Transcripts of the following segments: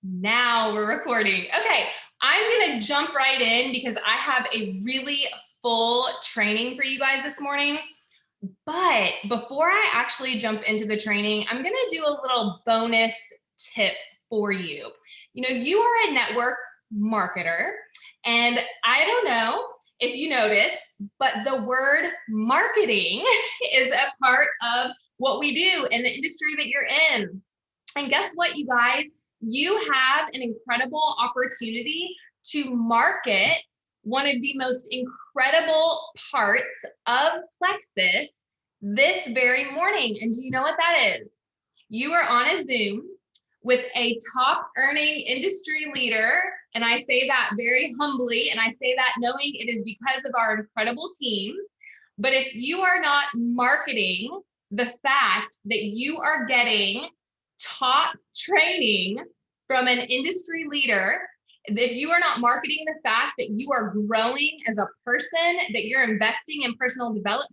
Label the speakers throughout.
Speaker 1: Now we're recording. Okay, I'm gonna jump right in because I have a really full training for you guys this morning. But before I actually jump into the training, I'm gonna do a little bonus tip for you. You know, you are a network marketer, and I don't know if you noticed, but the word marketing is a part of what we do in the industry that you're in. And guess what, you guys? You have an incredible opportunity to market one of the most incredible parts of Plexus this very morning. And do you know what that is? You are on a Zoom with a top earning industry leader. And I say that very humbly, and I say that knowing it is because of our incredible team. But if you are not marketing the fact that you are getting top training from an industry leader, if you are not marketing the fact that you are growing as a person, that you're investing in personal development,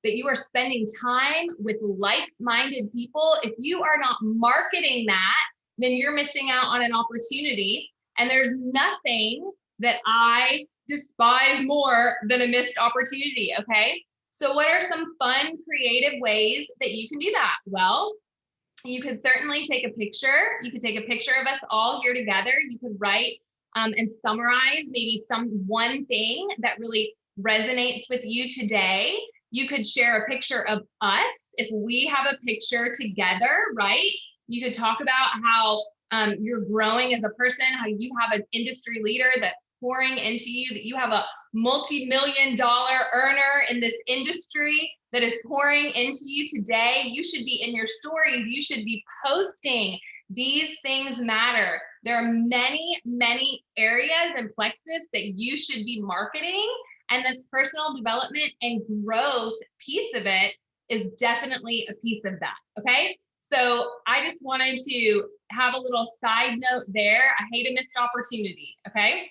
Speaker 1: that you are spending time with like-minded people, if you are not marketing that, then you're missing out on an opportunity. And there's nothing that I despise more than a missed opportunity, okay? So what are some fun, creative ways that you can do that? Well, you could certainly take a picture. You could take a picture of us all here together. You could write and summarize maybe one thing that really resonates with you today. You could share a picture of us if we have a picture together, right? You could talk about how you're growing as a person, how you have an industry leader that's pouring into you, that you have a multi-million-dollar earner in this industry that is pouring into you today. You should be in your stories. You should be posting. These things matter. There are many, many areas in Plexus that you should be marketing. And this personal development and growth piece of it is definitely a piece of that, okay? So I just wanted to have a little side note there. I hate a missed opportunity, okay?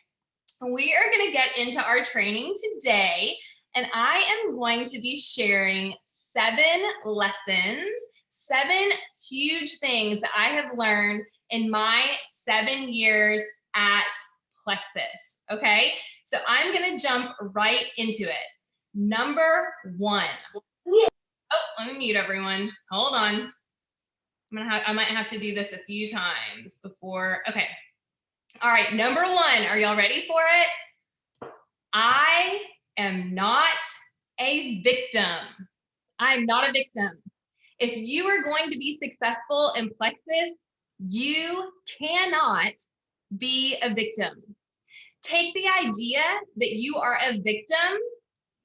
Speaker 1: We are gonna get into our training today, and I am going to be sharing 7 lessons, 7 huge things that I have learned in my 7 years at Plexus, okay? So I'm gonna jump right into it. Number 1. Oh, let me mute everyone. Hold on. I might have to do this a few times before, okay. All right, number 1, are y'all ready for it? I am not a victim. I'm not a victim. If you are going to be successful in Plexus, you cannot be a victim. Take the idea that you are a victim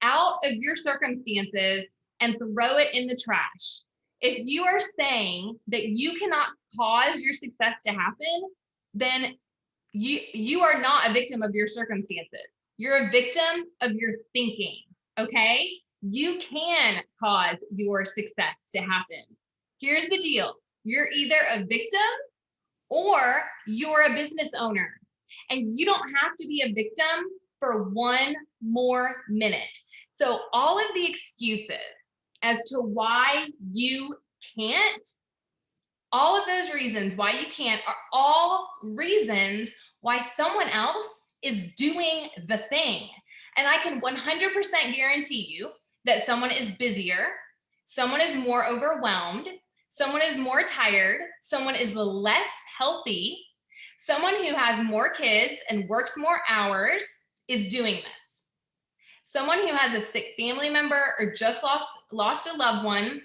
Speaker 1: out of your circumstances and throw it in the trash. If you are saying that you cannot cause your success to happen, then you are not a victim of your circumstances. You're a victim of your thinking, okay? You can cause your success to happen. Here's the deal. You're either a victim or you're a business owner. And you don't have to be a victim for 1 more minute. So all of the excuses as to why you can't, all of those reasons why you can't are all reasons why someone else is doing the thing. And I can 100% guarantee you that someone is busier, someone is more overwhelmed, someone is more tired, someone is less healthy, someone who has more kids and works more hours is doing this. Someone who has a sick family member or just lost a loved one,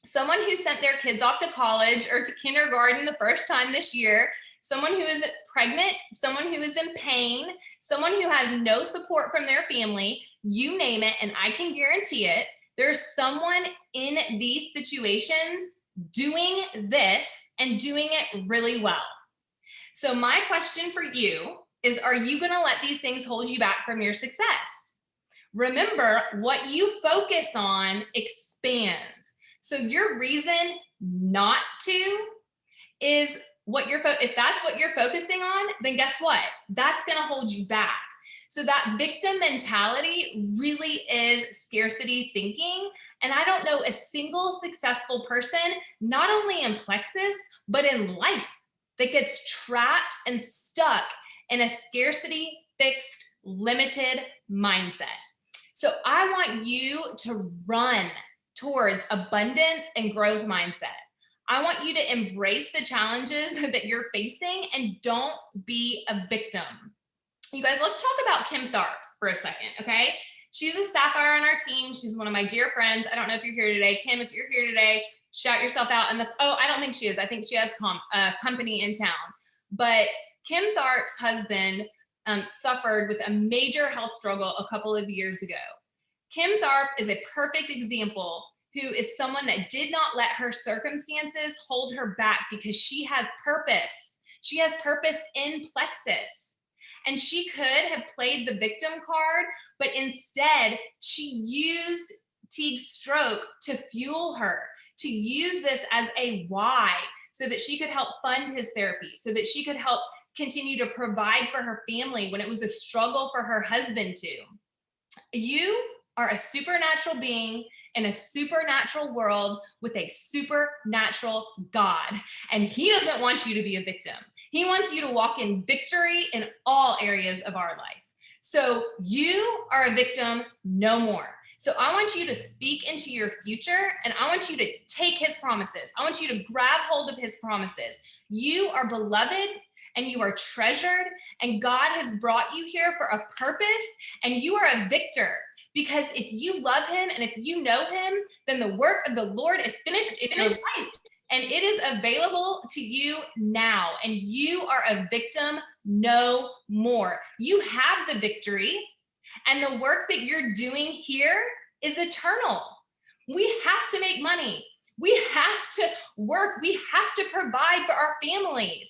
Speaker 1: someone who sent their kids off to college or to kindergarten the first time this year, someone who is pregnant, someone who is in pain, someone who has no support from their family, you name it, and I can guarantee it, there's someone in these situations doing this and doing it really well. So my question for you is, are you gonna let these things hold you back from your success? Remember, what you focus on expands. So your reason not to is what if that's what you're focusing on, then guess what? That's gonna hold you back. So that victim mentality really is scarcity thinking. And I don't know a single successful person, not only in Plexus, but in life, that gets trapped and stuck in a scarcity, fixed, limited mindset. So I want you to run towards abundance and growth mindset. I want you to embrace the challenges that you're facing and don't be a victim. You guys, let's talk about Kim Tharp for a second, okay? She's a sapphire on our team. She's one of my dear friends. I don't know if you're here today. Kim, if you're here today, shout yourself out. I don't think she is. I think she has a company in town. But Kim Tharp's husband suffered with a major health struggle a couple of years ago. Kim Tharp is a perfect example who is someone that did not let her circumstances hold her back because she has purpose. She has purpose in plexus. And she could have played the victim card, but instead she used Teague's stroke to fuel her, to use this as a why so that she could help fund his therapy, so that she could help continue to provide for her family when it was a struggle for her husband to. You are a supernatural being in a supernatural world with a supernatural God. And he doesn't want you to be a victim. He wants you to walk in victory in all areas of our life. So you are a victim no more. So I want you to speak into your future, and I want you to take his promises. I want you to grab hold of his promises. You are beloved and you are treasured, and God has brought you here for a purpose, and you are a victor. Because if you love him and if you know him, then the work of the Lord is finished in your life. And it is available to you now. And you are a victim no more. You have the victory. And the work that you're doing here is eternal. We have to make money. We have to work. We have to provide for our families.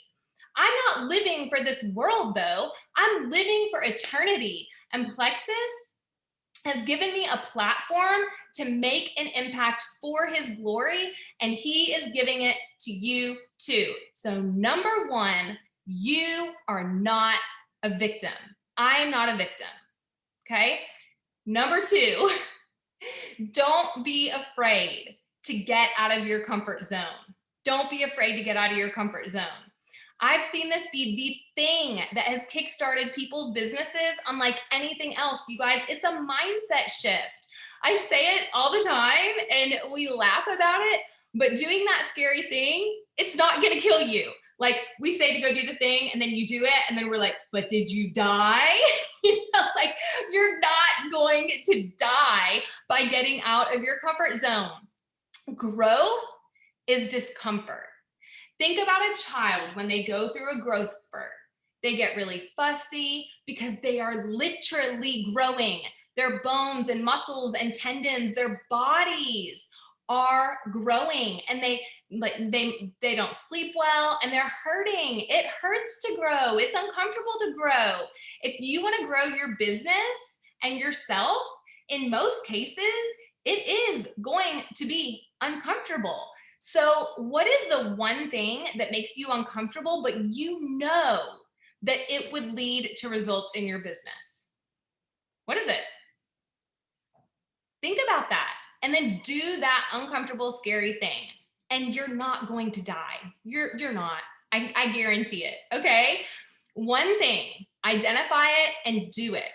Speaker 1: I'm not living for this world, though. I'm living for eternity. And Plexus has given me a platform to make an impact for his glory, and he is giving it to you too. So number one, you are not a victim. I am not a victim, okay? Number two, don't be afraid to get out of your comfort zone. Don't be afraid to get out of your comfort zone. I've seen this be the thing that has kickstarted people's businesses unlike anything else, you guys. It's a mindset shift. I say it all the time and we laugh about it, but doing that scary thing, it's not going to kill you. Like we say to go do the thing and then you do it and then we're like, but did you die? Like you're not going to die by getting out of your comfort zone. Growth is discomfort. Think about a child when they go through a growth spurt. They get really fussy because they are literally growing. Their bones and muscles and tendons, their bodies are growing, and they don't sleep well and they're hurting. It hurts to grow. It's uncomfortable to grow. If you want to grow your business and yourself, in most cases, it is going to be uncomfortable. So what is the one thing that makes you uncomfortable, but you know that it would lead to results in your business? What is it? Think about that and then do that uncomfortable, scary thing. And you're not going to die. You're not. I guarantee it. Okay. One thing, identify it and do it.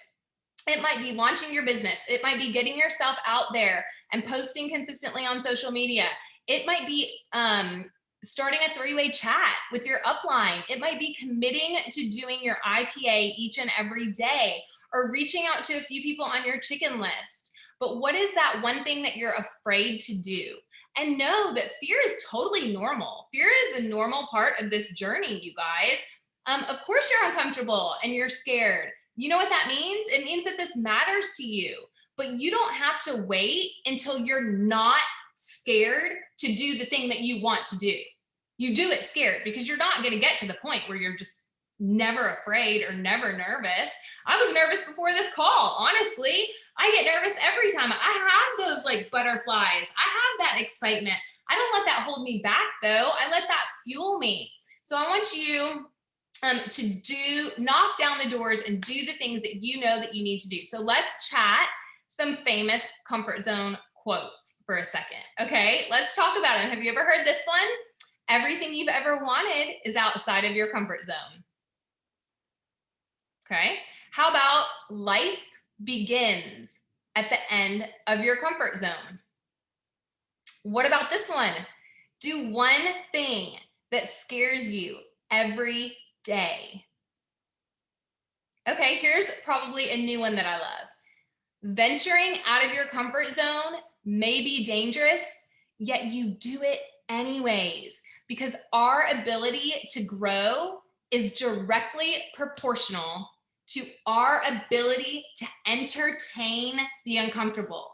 Speaker 1: It might be launching your business. It might be getting yourself out there and posting consistently on social media. It might be starting a three-way chat with your upline. It might be committing to doing your IPA each and every day, or reaching out to a few people on your chicken list. But what is that one thing that you're afraid to do? And know that fear is totally normal. Fear is a normal part of this journey, you guys. Of course you're uncomfortable and you're scared. You know what that means? It means that this matters to you, but you don't have to wait until you're not scared to do the thing that you want to do. You do it scared because you're not going to get to the point where you're just never afraid or never nervous. I was nervous before this call. Honestly, I get nervous every time. I have those like butterflies. I have that excitement. I don't let that hold me back though. I let that fuel me. So I want you to knock down the doors and do the things that you know that you need to do. So let's chat some famous comfort zone quotes for a second. Okay, let's talk about them. Have you ever heard this one? Everything you've ever wanted is outside of your comfort zone. Okay. How about life begins at the end of your comfort zone? What about this one? Do one thing that scares you every day. Okay, here's probably a new one that I love. Venturing out of your comfort zone may be dangerous, yet you do it anyways, because our ability to grow is directly proportional to our ability to entertain the uncomfortable.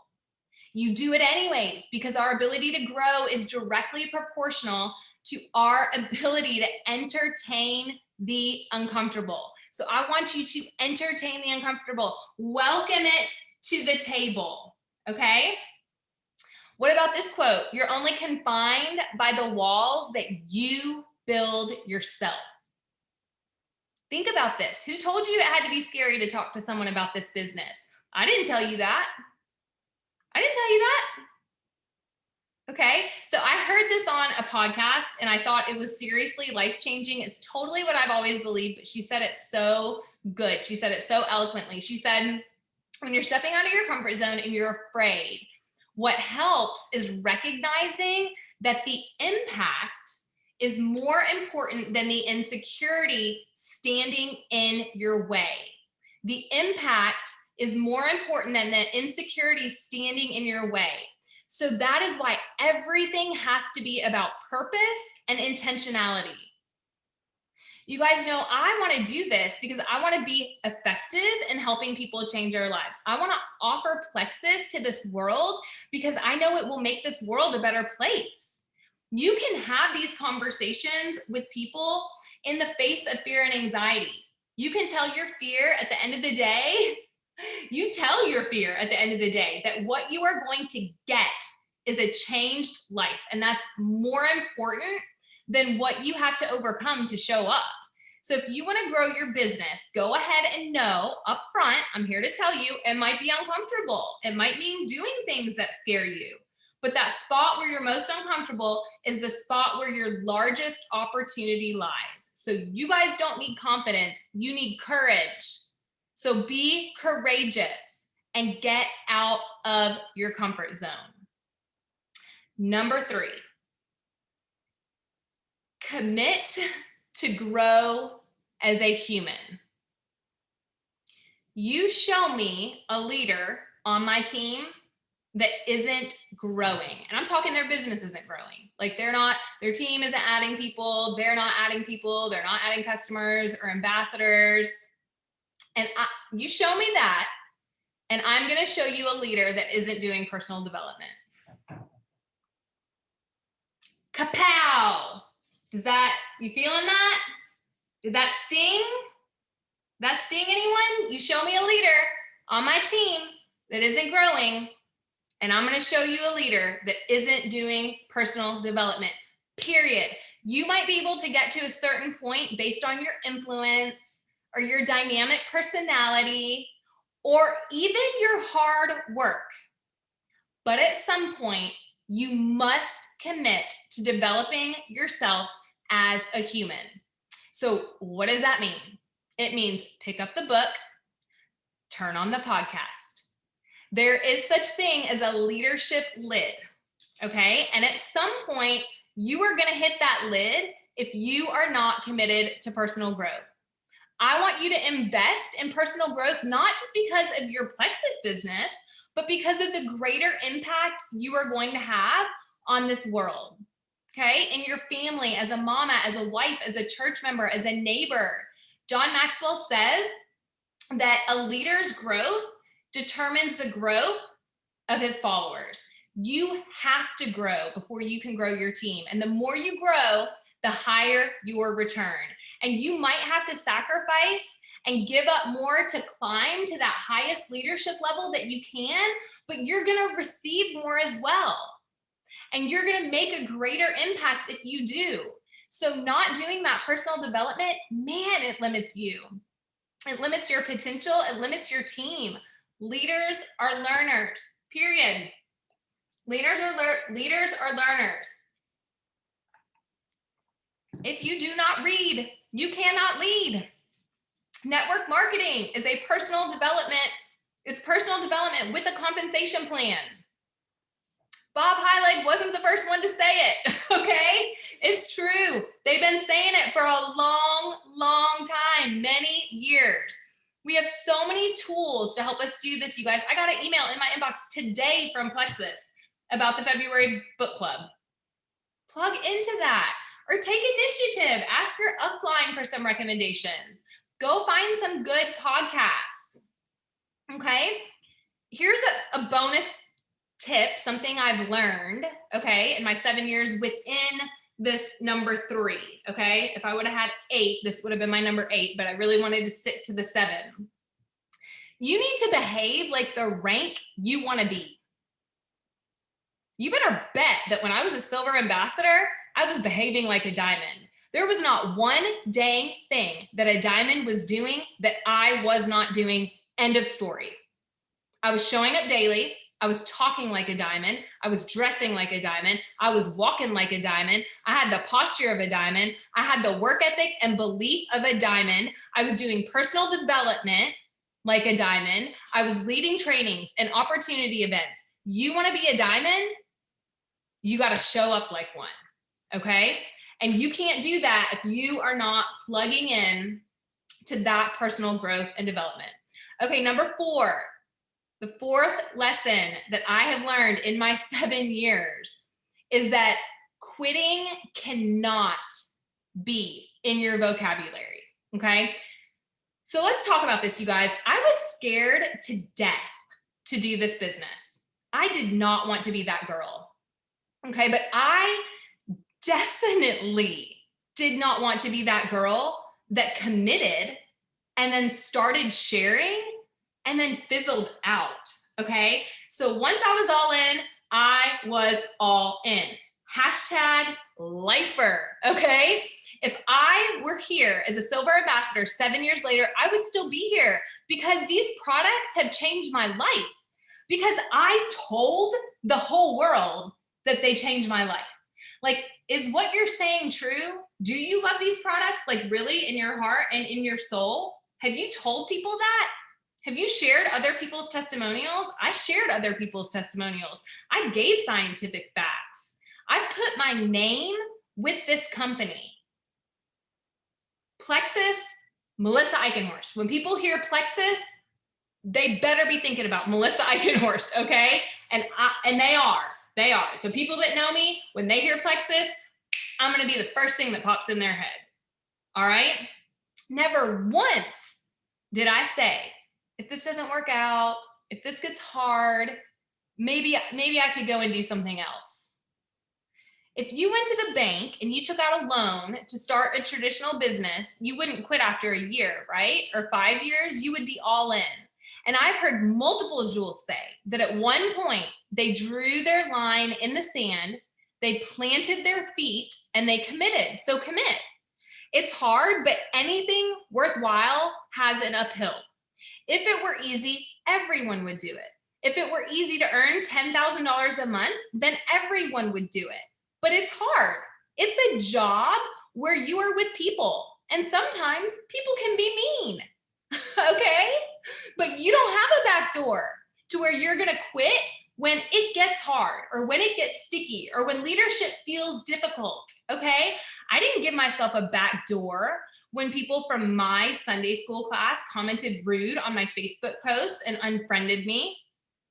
Speaker 1: You do it anyways because our ability to grow is directly proportional to our ability to entertain the uncomfortable. So I want you to entertain the uncomfortable, welcome it to the table. Okay. What about this quote? You're only confined by the walls that you build yourself. Think about this. Who told you it had to be scary to talk to someone about this business? I didn't tell you that. I didn't tell you that. Okay. So I heard this on a podcast and I thought it was seriously life-changing. It's totally what I've always believed, but she said it so good. She said it so eloquently. She said, when you're stepping out of your comfort zone and you're afraid, what helps is recognizing that the impact is more important than the insecurity standing in your way. The impact is more important than the insecurity standing in your way. So that is why everything has to be about purpose and intentionality. You guys know I want to do this because I want to be effective in helping people change their lives. I want to offer Plexus to this world because I know it will make this world a better place. You can have these conversations with people in the face of fear and anxiety. You can tell your fear at the end of the day, you tell your fear at the end of the day that what you are going to get is a changed life. And that's more important than what you have to overcome to show up. So if you want to grow your business, go ahead and know up front, I'm here to tell you, it might be uncomfortable. It might mean doing things that scare you. But that spot where you're most uncomfortable is the spot where your largest opportunity lies. So you guys don't need confidence, you need courage. So be courageous and get out of your comfort zone. Number 3, commit to grow as a human. You show me a leader on my team that isn't growing. And I'm talking their business isn't growing. Like their team isn't adding people, they're not adding people, they're not adding customers or ambassadors. And you show me that, and I'm going to show you a leader that isn't doing personal development. Kapow! You feeling that? Did that sting? That sting anyone? You show me a leader on my team that isn't growing, and I'm going to show you a leader that isn't doing personal development, period. You might be able to get to a certain point based on your influence or your dynamic personality or even your hard work. But at some point, you must commit to developing yourself as a human. So what does that mean? It means pick up the book, turn on the podcast. There is such thing as a leadership lid, okay? And at some point, you are going to hit that lid if you are not committed to personal growth. I want you to invest in personal growth, not just because of your Plexus business, but because of the greater impact you are going to have on this world, okay? In your family, as a mama, as a wife, as a church member, as a neighbor. John Maxwell says that a leader's growth determines the growth of his followers. You have to grow before you can grow your team. And the more you grow, the higher your return. And you might have to sacrifice and give up more to climb to that highest leadership level that you can, but you're going to receive more as well. And you're going to make a greater impact if you do. So not doing that personal development, man, it limits you. It limits your potential. It limits your team. Leaders are learners, period. Leaders are learners. If you do not read, you cannot lead. Network marketing is a personal development. It's personal development with a compensation plan. Bob Heilig wasn't the first one to say it, okay? It's true. They've been saying it for a long, long time, many years. We have so many tools to help us do this, you guys. I got an email in my inbox today from Plexus about the February book club. Plug into that or take initiative. Ask your upline for some recommendations. Go find some good podcasts, okay? Here's a bonus tip, something I've learned, okay, in my 7 years within this number 3, okay? If I would have had 8, this would have been my number 8, but I really wanted to stick to the 7. You need to behave like the rank you want to be. You better bet that when I was a silver ambassador, I was behaving like a diamond. There was not one dang thing that a diamond was doing that I was not doing. End of story. I was showing up daily. I was talking like a diamond. I was dressing like a diamond. I was walking like a diamond. I had the posture of a diamond. I had the work ethic and belief of a diamond. I was doing personal development like a diamond. I was leading trainings and opportunity events. You want to be a diamond? You got to show up like one, okay? And you can't do that if you are not plugging in to that personal growth and development. Okay, number 4. The 4th lesson that I have learned in my 7 years is that quitting cannot be in your vocabulary, okay? So let's talk about this, you guys. I was scared to death to do this business. I did not want to be that girl, okay? But I definitely did not want to be that girl that committed and then started sharing and then fizzled out, okay? So once I was all in, I was all in. Hashtag lifer, okay? If I were here as a silver ambassador 7 years later, I would still be here because these products have changed my life because I told the whole world that they changed my life. Like, is what you're saying true? Do you love these products, like really in your heart and in your soul? Have you told people that? Have you shared other people's testimonials? I shared other people's testimonials. I gave scientific facts. I put my name with this company. Plexus, Melissa Eichenhorst. When people hear Plexus, they better be thinking about Melissa Eichenhorst, okay? And they are. They are. The people that know me, when they hear Plexus, I'm going to be the first thing that pops in their head. All right? Never once did I say, if this doesn't work out, if this gets hard, maybe I could go and do something else. If you went to the bank and you took out a loan to start a traditional business, you wouldn't quit after a year, right? Or 5 years, you would be all in. And I've heard multiple Jules say that at one point they drew their line in the sand, they planted their feet, and they committed. So commit. It's hard, but anything worthwhile has an uphill. If it were easy, everyone would do it. If it were easy to earn $10,000 a month, then everyone would do it. But it's hard. It's a job where you are with people, and sometimes people can be mean, okay? But you don't have a back door to where you're gonna quit when it gets hard or when it gets sticky or when leadership feels difficult, okay? I didn't give myself a back door when people from my Sunday school class commented rude on my Facebook post and unfriended me.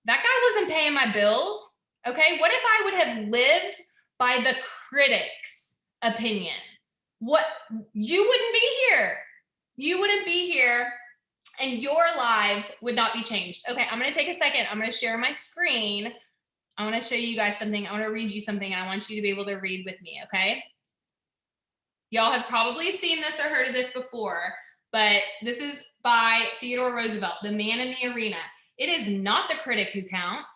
Speaker 1: That guy wasn't paying my bills, okay? What if I would have lived by the critics' opinion? What, you wouldn't be here. You wouldn't be here and your lives would not be changed. Okay, I'm gonna take a second. I'm gonna share my screen. I wanna show you guys something. I wanna read you something and I want you to be able to read with me, okay? Y'all have probably seen this or heard of this before, but this is by Theodore Roosevelt, The Man in the Arena. It is not the critic who counts,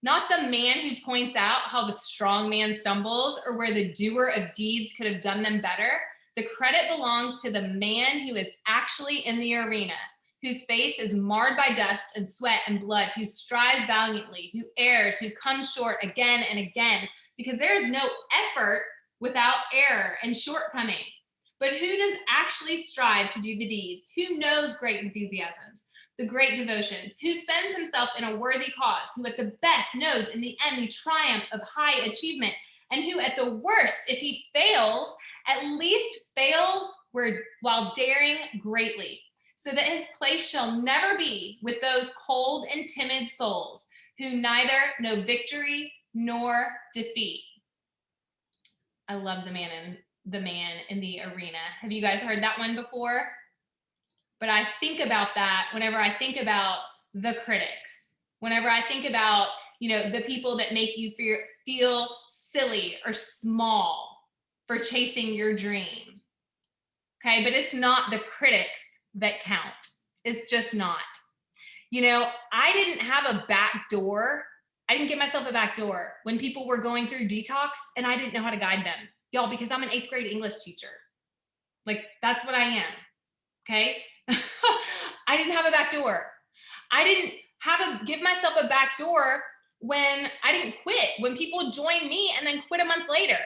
Speaker 1: not the man who points out how the strong man stumbles or where the doer of deeds could have done them better. The credit belongs to the man who is actually in the arena, whose face is marred by dust and sweat and blood, who strives valiantly, who errs, who comes short again and again, because there is no effort without error and shortcoming. but who does actually strive to do the deeds? Who knows great enthusiasms, the great devotions? Who spends himself in a worthy cause? Who at the best knows in the end the triumph of high achievement? And who at the worst, if he fails, at least fails while daring greatly, so that his place shall never be with those cold and timid souls who neither know victory nor defeat. I love the man in the arena. Have you guys heard that one before? But I think about that whenever I think about the critics, whenever I think about, the people that make you feel silly or small for chasing your dream. Okay, but it's not the critics that count. It's just not. I didn't have a back door. I didn't give myself a back door when people were going through detox and I didn't know how to guide them. Y'all, because I'm an 8th grade English teacher. Like, that's what I am. Okay. I didn't have a back door. I didn't give myself a back door when I didn't quit, when people joined me and then quit a month later,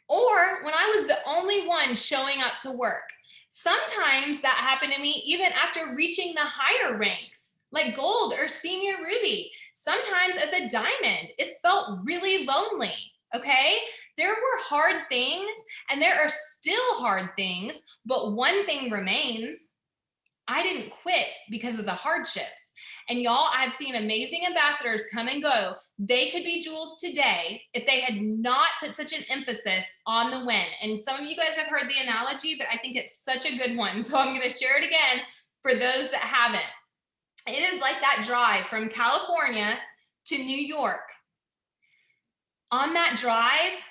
Speaker 1: or when I was the only one showing up to work. Sometimes that happened to me even after reaching the higher ranks, like gold or senior ruby. Sometimes as a diamond, it's felt really lonely. Okay. There were hard things and there are still hard things, but one thing remains. I didn't quit because of the hardships. And y'all, I've seen amazing ambassadors come and go. They could be jewels today if they had not put such an emphasis on the win. And some of you guys have heard the analogy, but I think it's such a good one. So I'm going to share it again for those that haven't. It is like that drive from California to New York. On that drive,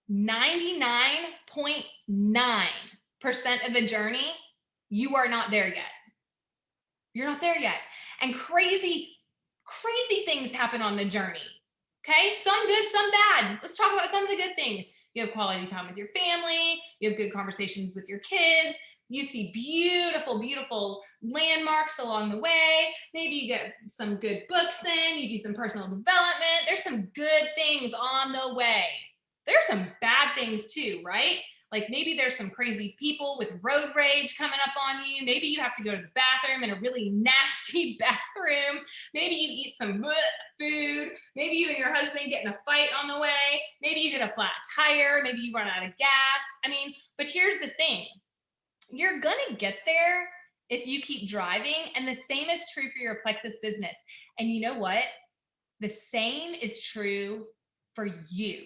Speaker 1: 99.9% of the journey, you are not there yet. You're not there yet. And crazy things happen on the journey. Okay, some good, some bad. Let's talk about some of the good things. You have quality time with your family. You have good conversations with your kids. You see beautiful, beautiful landmarks along the way. Maybe you get some good books in. You do some personal development. There's some good things on the way. There's some bad things too, right? Like maybe there's some crazy people with road rage coming up on you. Maybe you have to go to the bathroom in a really nasty bathroom. Maybe you eat some food. Maybe you and your husband get in a fight on the way. Maybe you get a flat tire. Maybe you run out of gas. But here's the thing. You're gonna get there if you keep driving. And the same is true for your Plexus business. And you know what? The same is true for you.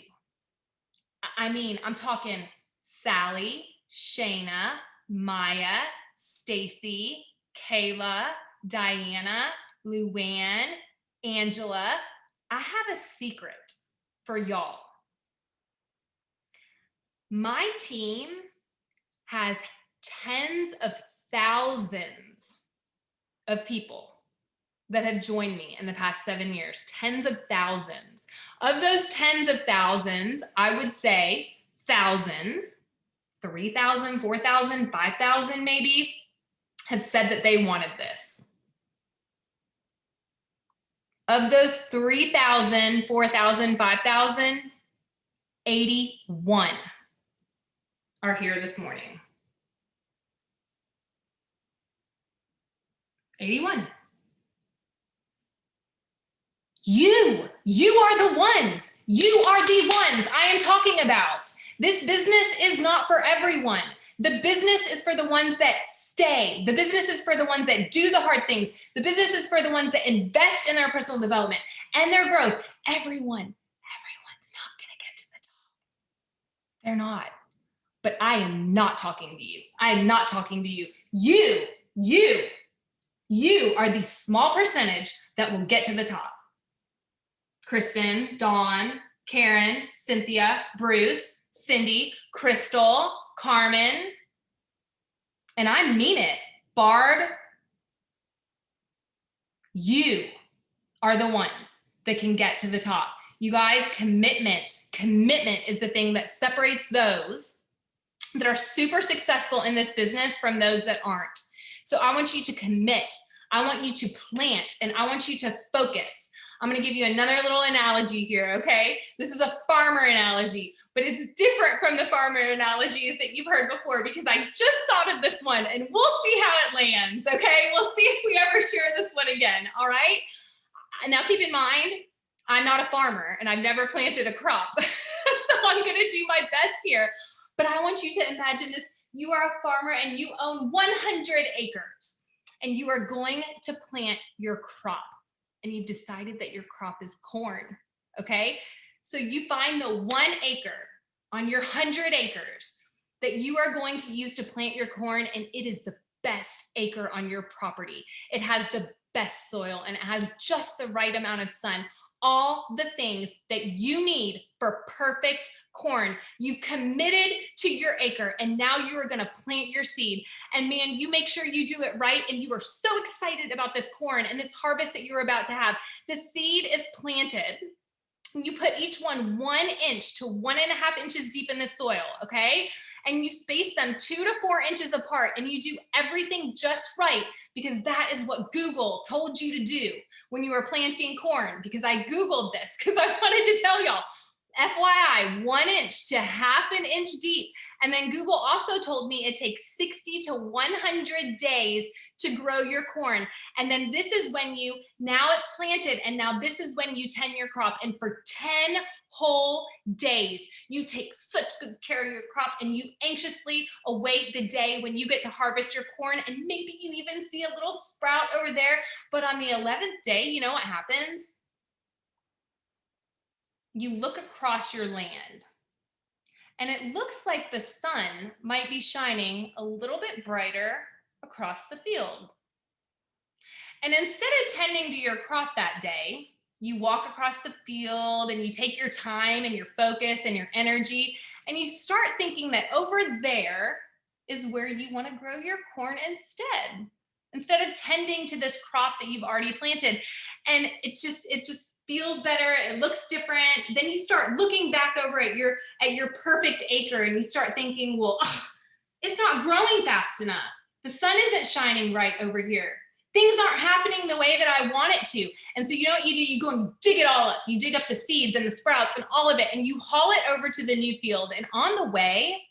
Speaker 1: I'm talking Sally, Shayna, Maya, Stacy, Kayla, Diana, Luann, Angela. I have a secret for y'all. My team has tens of thousands of people that have joined me in the past 7 years, tens of thousands. Of those tens of thousands, I would say thousands, 3,000, 4,000, 5,000 maybe, have said that they wanted this. Of those 3,000, 4,000, 5,000, 81 are here this morning. 81. You are the ones. You are the ones I am talking about. This business is not for everyone. The business is for the ones that stay. The business is for the ones that do the hard things. The business is for the ones that invest in their personal development and their growth. Everyone's not going to get to the top. They're not. But I am not talking to you. I am not talking to you. You are the small percentage that will get to the top. Kristen, Dawn, Karen, Cynthia, Bruce, Cindy, Crystal, Carmen, and I mean it, Barb, you are the ones that can get to the top. You guys, commitment is the thing that separates those that are super successful in this business from those that aren't. So I want you to commit. I want you to plant, and I want you to focus. I'm going to give you another little analogy here, okay? This is a farmer analogy. but it's different from the farmer analogies that you've heard before because I just thought of this one and we'll see how it lands, okay? We'll see if we ever share this one again, all right? Now keep in mind, I'm not a farmer and I've never planted a crop. So I'm gonna do my best here. But I want you to imagine this. You are a farmer and you own 100 acres and you are going to plant your crop. And you've decided that your crop is corn, okay? So you find the 1 acre on your 100 acres that you are going to use to plant your corn, and it is the best acre on your property. It has the best soil and it has just the right amount of sun. All the things that you need for perfect corn. You've committed to your acre and now you are going to plant your seed. And man, you make sure you do it right. And you are so excited about this corn and this harvest that you're about to have. The seed is planted. You put each one 1 inch to 1.5 inches deep in the soil, okay? And you space them 2 to 4 inches apart and you do everything just right because that is what Google told you to do when you were planting corn, because I Googled this because I wanted to tell y'all. FYI, 1 inch to 1/2 inch deep. And then Google also told me it takes 60 to 100 days to grow your corn. And then this is when now it's planted and now this is when you tend your crop. And for 10 whole days, you take such good care of your crop and you anxiously await the day when you get to harvest your corn. And maybe you even see a little sprout over there. But on the 11th day, you know what happens? You look across your land and it looks like the sun might be shining a little bit brighter across the field. And instead of tending to your crop that day, you walk across the field and you take your time and your focus and your energy and you start thinking that over there is where you want to grow your corn instead of tending to this crop that you've already planted. And it just feels better, it looks different. Then you start looking back over at your perfect acre and you start thinking, well, it's not growing fast enough. The sun isn't shining right over here. Things aren't happening the way that I want it to. And so you know what you do? You go and dig it all up. You dig up the seeds and the sprouts and all of it, and you haul it over to the new field. And on the way,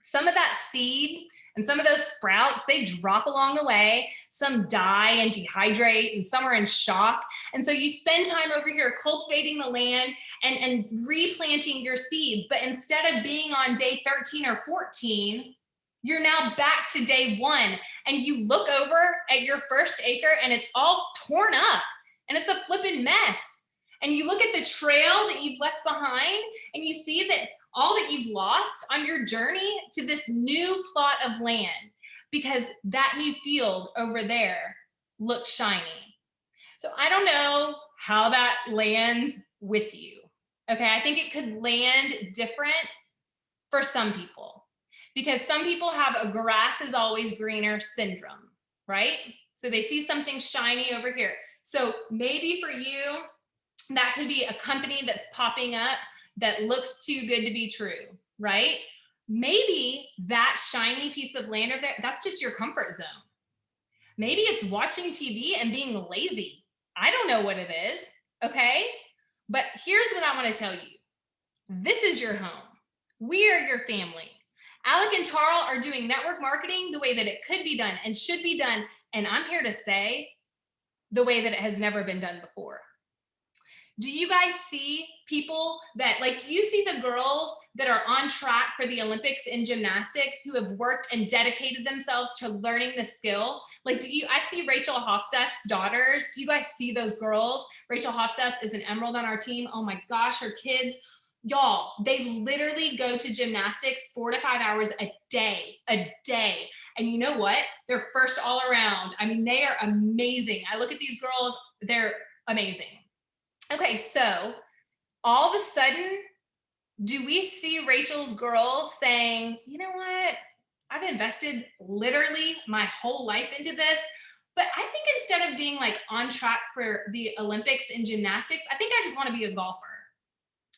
Speaker 1: some of that seed and some of those sprouts, they drop along the way. Some die and dehydrate and some are in shock. And so you spend time over here cultivating the land and replanting your seeds. But instead of being on day 13 or 14, you're now back to day 1 and you look over at your first acre and it's all torn up and it's a flipping mess. And you look at the trail that you've left behind and you see that all that you've lost on your journey to this new plot of land because that new field over there looks shiny. So I don't know how that lands with you. Okay, I think it could land different for some people because some people have a grass is always greener syndrome, right? So they see something shiny over here. So maybe for you, that could be a company that's popping up that looks too good to be true, right? Maybe that shiny piece of land over there, that's just your comfort zone. Maybe it's watching TV and being lazy. I don't know what it is, okay? But here's what I want to tell you. This is your home. We are your family. Alec and Tarl are doing network marketing the way that it could be done and should be done. And I'm here to say the way that it has never been done before. Do you guys see people that, like, do you see the girls that are on track for the Olympics in gymnastics who have worked and dedicated themselves to learning the skill? Like, I see Rachel Hofsteth's daughters. Do you guys see those girls? Rachel Hofsteth is an emerald on our team. Oh my gosh, her kids, y'all, they literally go to gymnastics 4 to 5 hours a day. And you know what? They're first all around. I mean, they are amazing. I look at these girls, they're amazing. Okay, so all of a sudden, do we see Rachel's girls saying, you know what? I've invested literally my whole life into this, but I think instead of being like on track for the Olympics in gymnastics, I think I just want to be a golfer.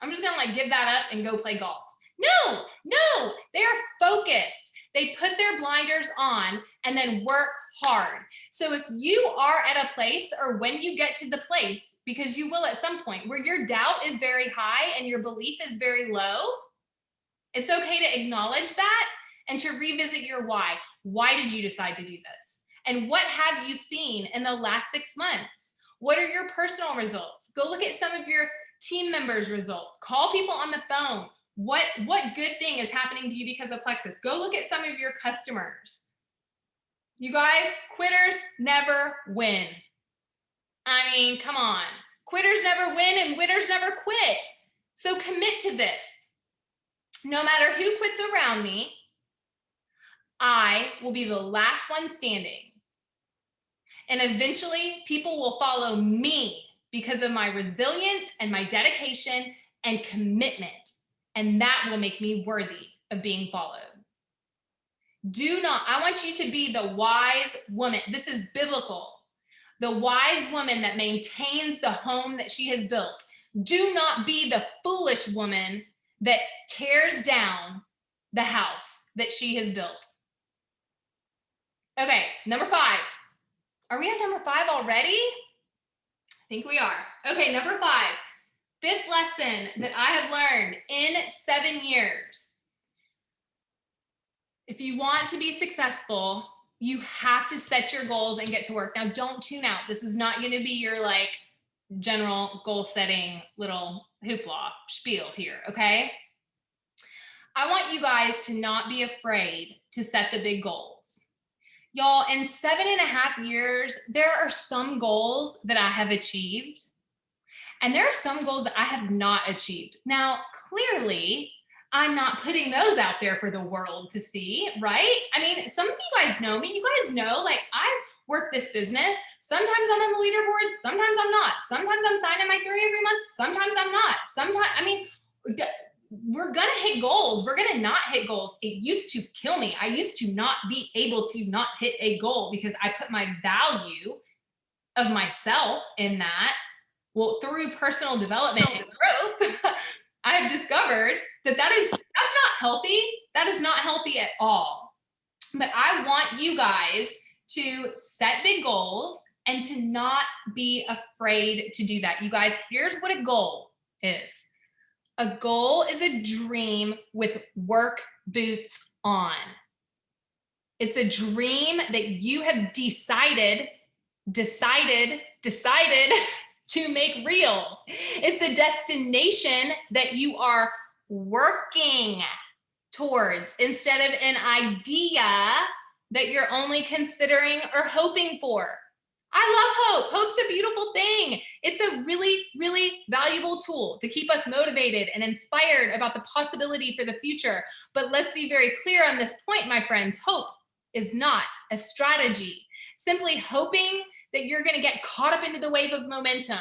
Speaker 1: I'm just gonna like give that up and go play golf. No, they are focused. They put their blinders on and then work hard. So if you are at a place, or when you get to the place, because you will at some point, where your doubt is very high and your belief is very low, it's okay to acknowledge that and to revisit your why. Why did you decide to do this? And what have you seen in the last 6 months? What are your personal results? Go look at some of your team members' results. Call people on the phone. What good thing is happening to you because of Plexus? Go look at some of your customers. You guys, quitters never win. I mean, come on. Quitters never win and winners never quit. So commit to this. No matter who quits around me, I will be the last one standing. And eventually, people will follow me because of my resilience and my dedication and commitment. And that will make me worthy of being followed. I want you to be the wise woman. This is biblical. The wise woman that maintains the home that she has built. Do not be the foolish woman that tears down the house that she has built. Okay, number 5. Are we on number 5 already? I think we are. Okay, number 5. 5th lesson that I have learned in 7 years. If you want to be successful, you have to set your goals and get to work. Now, don't tune out. This is not going to be your general goal setting little hoopla spiel here, okay? I want you guys to not be afraid to set the big goals. Y'all, in 7.5 years, there are some goals that I have achieved, and there are some goals that I have not achieved. Now, clearly, I'm not putting those out there for the world to see, right? I mean, some of you guys know me. You guys know, I work this business. Sometimes I'm on the leaderboard. Sometimes I'm not. Sometimes I'm signing my 3 every month. Sometimes I'm not. We're going to hit goals. We're going to not hit goals. It used to kill me. I used to not be able to not hit a goal because I put my value of myself in that. Well, through personal development and growth, I have discovered that's not healthy. That is not healthy at all. But I want you guys to set big goals and to not be afraid to do that. You guys, here's what a goal is. A goal is a dream with work boots on. It's a dream that you have decided to make real. It's a destination that you are working towards instead of an idea that you're only considering or hoping for. I love hope. Hope's a beautiful thing. It's a really, really valuable tool to keep us motivated and inspired about the possibility for the future. But let's be very clear on this point, my friends. Hope is not a strategy. Simply hoping that you're going to get caught up into the wave of momentum,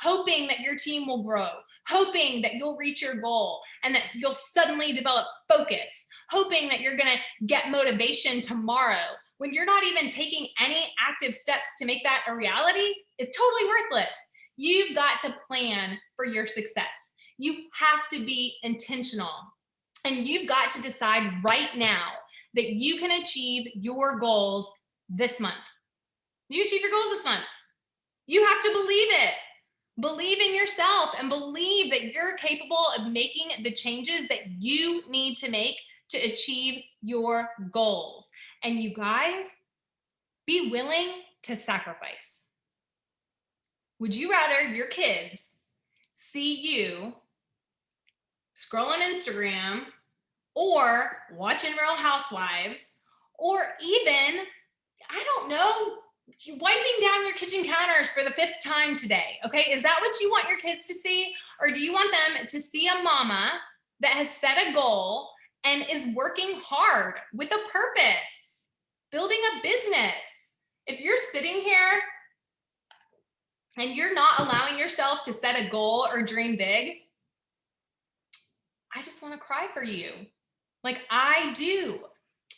Speaker 1: hoping that your team will grow, hoping that you'll reach your goal and that you'll suddenly develop focus, hoping that you're going to get motivation tomorrow when you're not even taking any active steps to make that a reality. It's totally worthless. You've got to plan for your success. You have to be intentional. And you've got to decide right now that you can achieve your goals this month. You achieve your goals this month. You have to believe it. Believe in yourself and believe that you're capable of making the changes that you need to make to achieve your goals. And you guys, be willing to sacrifice. Would you rather your kids see you scrolling Instagram or watching Real Housewives, or even, I don't know, wiping down your kitchen counters for the 5th time today? Okay, is that what you want your kids to see? Or do you want them to see a mama that has set a goal and is working hard with a purpose, building a business? If you're sitting here and you're not allowing yourself to set a goal or dream big, I just want to cry for you. I do.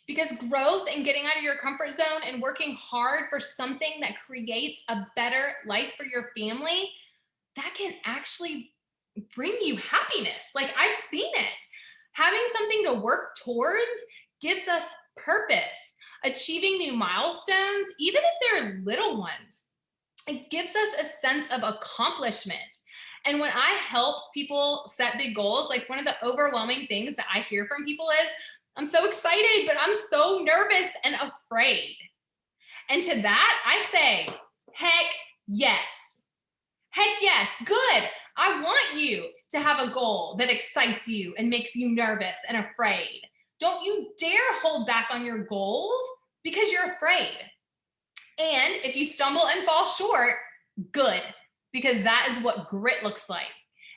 Speaker 1: Because growth and getting out of your comfort zone and working hard for something that creates a better life for your family, that can actually bring you happiness. I've seen it. Having something to work towards gives us purpose. Achieving new milestones, even if they're little ones, it gives us a sense of accomplishment. And when I help people set big goals, like one of the overwhelming things that I hear from people is, I'm so excited, but I'm so nervous and afraid. And to that, I say, heck yes. Heck yes, good. I want you to have a goal that excites you and makes you nervous and afraid. Don't you dare hold back on your goals because you're afraid. And if you stumble and fall short, good, because that is what grit looks like.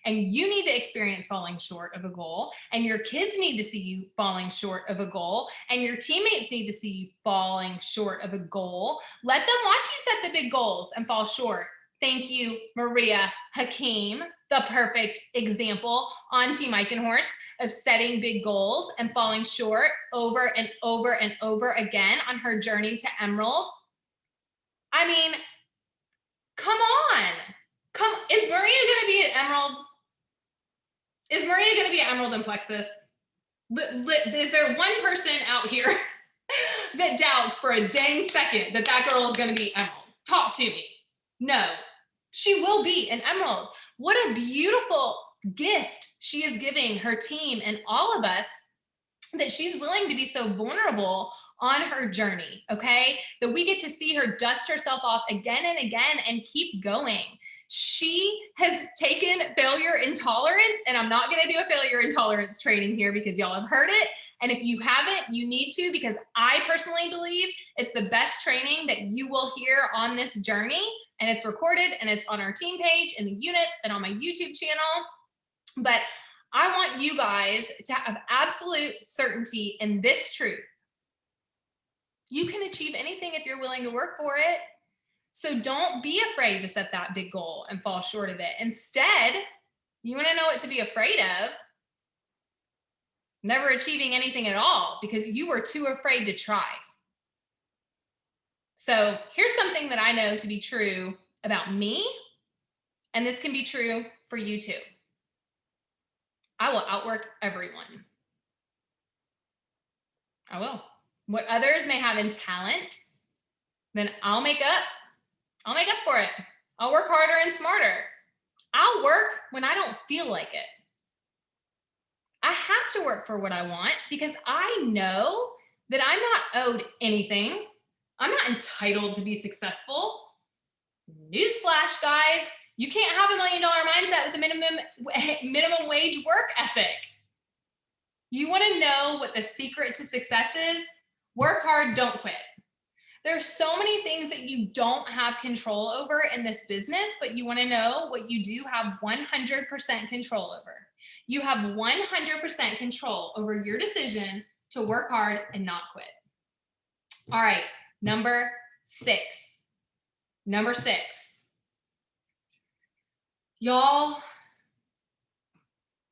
Speaker 1: And you need to experience falling short of a goal, and your kids need to see you falling short of a goal, and your teammates need to see you falling short of a goal. Let them watch you set the big goals and fall short. Thank you, Maria Hakim, the perfect example on Team Eichenhorst of setting big goals and falling short over and over and over again on her journey to Emerald. I mean, come on. Is Maria going to be at Emerald? Is Maria going to be at Emerald and Plexus? Is there one person out here that doubts for a dang second that that girl is going to be Emerald? Talk to me. No, she will be an Emerald. What a beautiful gift she is giving her team and all of us, that she's willing to be so vulnerable on her journey, okay? That we get to see her dust herself off again and again and keep going. She has taken failure intolerance, and I'm not gonna do a failure intolerance training here because y'all have heard it. And if you haven't, you need to, because I personally believe it's the best training that you will hear on this journey. And it's recorded and it's on our team page in the units and on my YouTube channel. But I want you guys to have absolute certainty in this truth. You can achieve anything if you're willing to work for it. So don't be afraid to set that big goal and fall short of it. Instead, you want to know what to be afraid of? Never achieving anything at all because you were too afraid to try. So here's something that I know to be true about me, and this can be true for you too. I will outwork everyone. I will. What others may have in talent, then I'll make up for it. I'll work harder and smarter. I'll work when I don't feel like it. I have to work for what I want because I know that I'm not owed anything. I'm not entitled to be successful. Newsflash, guys, you can't have $1 million mindset with a minimum wage work ethic. You want to know what the secret to success is? Work hard, don't quit. There's so many things that you don't have control over in this business, but you want to know what you do have 100% control over. You have 100% control over your decision to work hard and not quit. All right, number six. Y'all,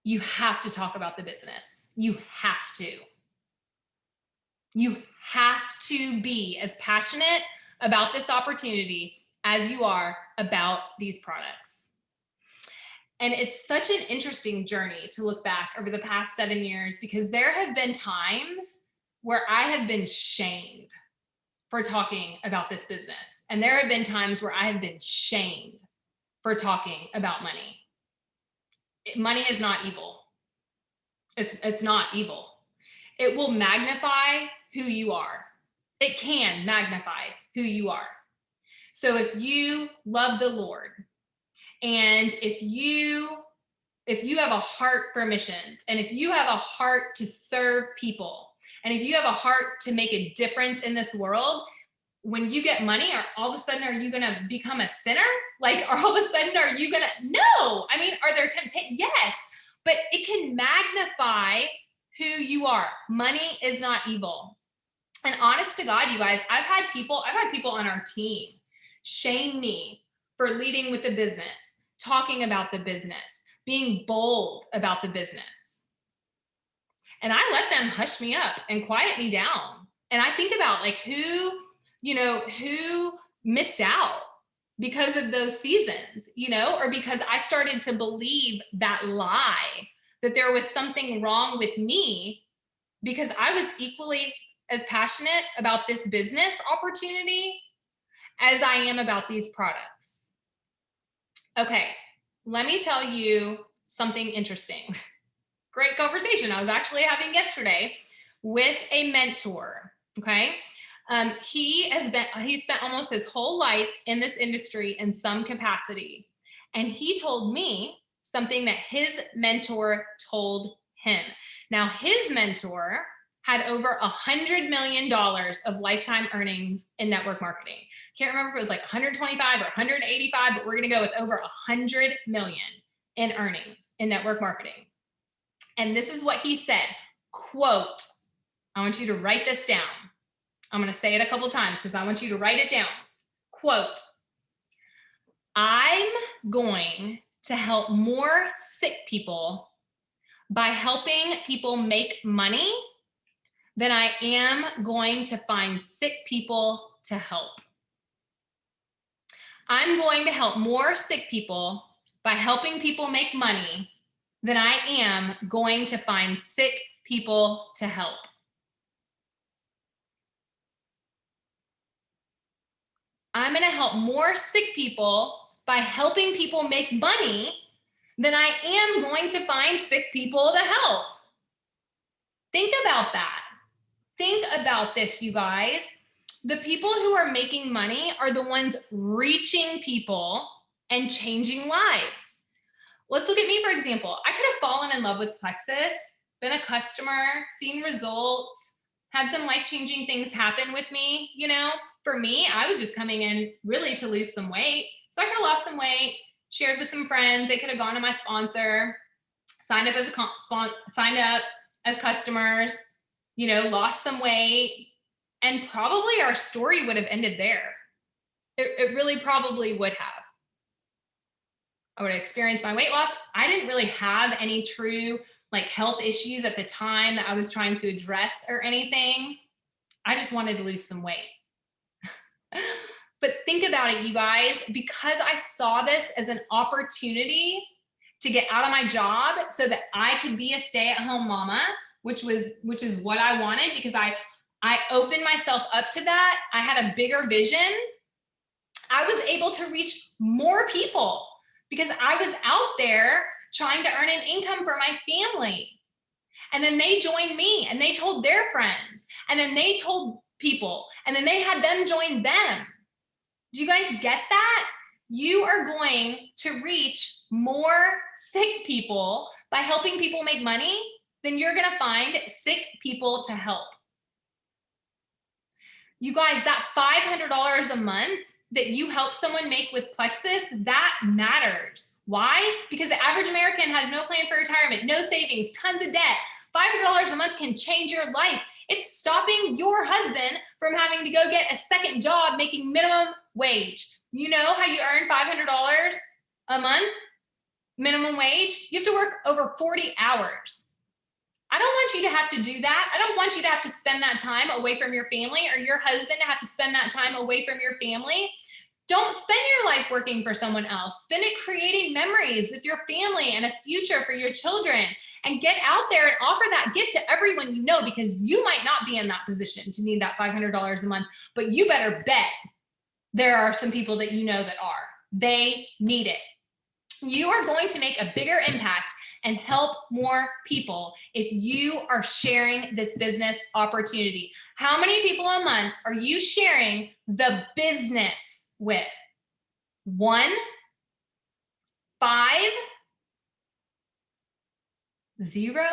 Speaker 1: you have to talk about the business. You have to. You have to be as passionate about this opportunity as you are about these products. And it's such an interesting journey to look back over the past 7 years, because there have been times where I have been shamed for talking about this business. And there have been times where I have been shamed for talking about money. Money is not evil. It's not evil. It will magnify who you are. It can magnify who you are. So if you love the Lord, and if you have a heart for missions, and if you have a heart to serve people, and if you have a heart to make a difference in this world, when you get money, or all of a sudden, are you going to become a sinner? Like, or all of a sudden, are you going to? No. I mean, are there temptations? Yes. But it can magnify who you are. Money is not evil. And honest to God, you guys, I've had people on our team shame me for leading with the business, talking about the business, being bold about the business. And I let them hush me up and quiet me down. And I think about like who missed out because of those seasons, or because I started to believe that lie, that there was something wrong with me because I was equally as passionate about this business opportunity as I am about these products. Okay, let me tell you something interesting. Great conversation I was actually having yesterday with a mentor. Okay. He spent almost his whole life in this industry in some capacity. And he told me something that his mentor told him. Now, his mentor had over $100 million of lifetime earnings in network marketing. Can't remember if it was like 125 or 185, but we're going to go with over 100 million in earnings in network marketing. And this is what he said, quote, I want you to write this down. I'm going to say it a couple times because I want you to write it down. Quote, I'm going to help more sick people by helping people make money than I am going to find sick people to help. I'm going to help more sick people by helping people make money than I am going to find sick people to help. I'm going to help more sick people by helping people make money than I am going to find sick people to help. Think about that. Think about this, you guys. The people who are making money are the ones reaching people and changing lives. Let's look at me, for example. I could have fallen in love with Plexus, been a customer, seen results, had some life-changing things happen with me. You know, for me, I was just coming in really to lose some weight. So I could have lost some weight, shared with some friends. They could have gone to my sponsor, signed up as customers, you know, lost some weight, and probably our story would have ended there. It really probably would have. I would have experienced my weight loss. I didn't really have any true like health issues at the time that I was trying to address or anything. I just wanted to lose some weight. But think about it, you guys, because I saw this as an opportunity to get out of my job so that I could be a stay-at-home mama, which is what I wanted, because I opened myself up to that. I had a bigger vision. I was able to reach more people because I was out there trying to earn an income for my family. And then they joined me and they told their friends, and then they told people, and then they had them join them. Do you guys get that? You are going to reach more sick people by helping people make money than you're going to find sick people to help. You guys, that $500 a month that you help someone make with Plexus, that matters. Why? Because the average American has no plan for retirement, no savings, tons of debt. $500 a month can change your life. It's stopping your husband from having to go get a second job making minimum wage. You know how you earn $500 a month, minimum wage? You have to work over 40 hours. I don't want you to have to do that. I don't want you to have to spend that time away from your family, or your husband to have to spend that time away from your family. Don't spend your life working for someone else. Spend it creating memories with your family and a future for your children, and get out there and offer that gift to everyone you know, because you might not be in that position to need that $500 a month, but you better bet there are some people that you know that are. They need it. You are going to make a bigger impact and help more people if you are sharing this business opportunity. How many people a month are you sharing the business with? 1, 5, 0?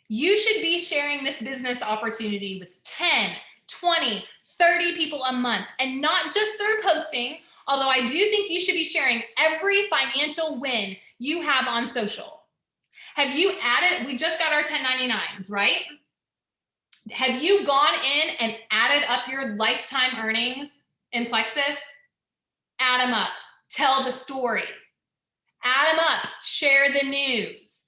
Speaker 1: You should be sharing this business opportunity with 10, 20, 30 people a month, and not just through posting. Although I do think you should be sharing every financial win you have on social. Have you added, we just got our 1099s, right? Have you gone in and added up your lifetime earnings in Plexus? Add them up, tell the story. Add them up, share the news.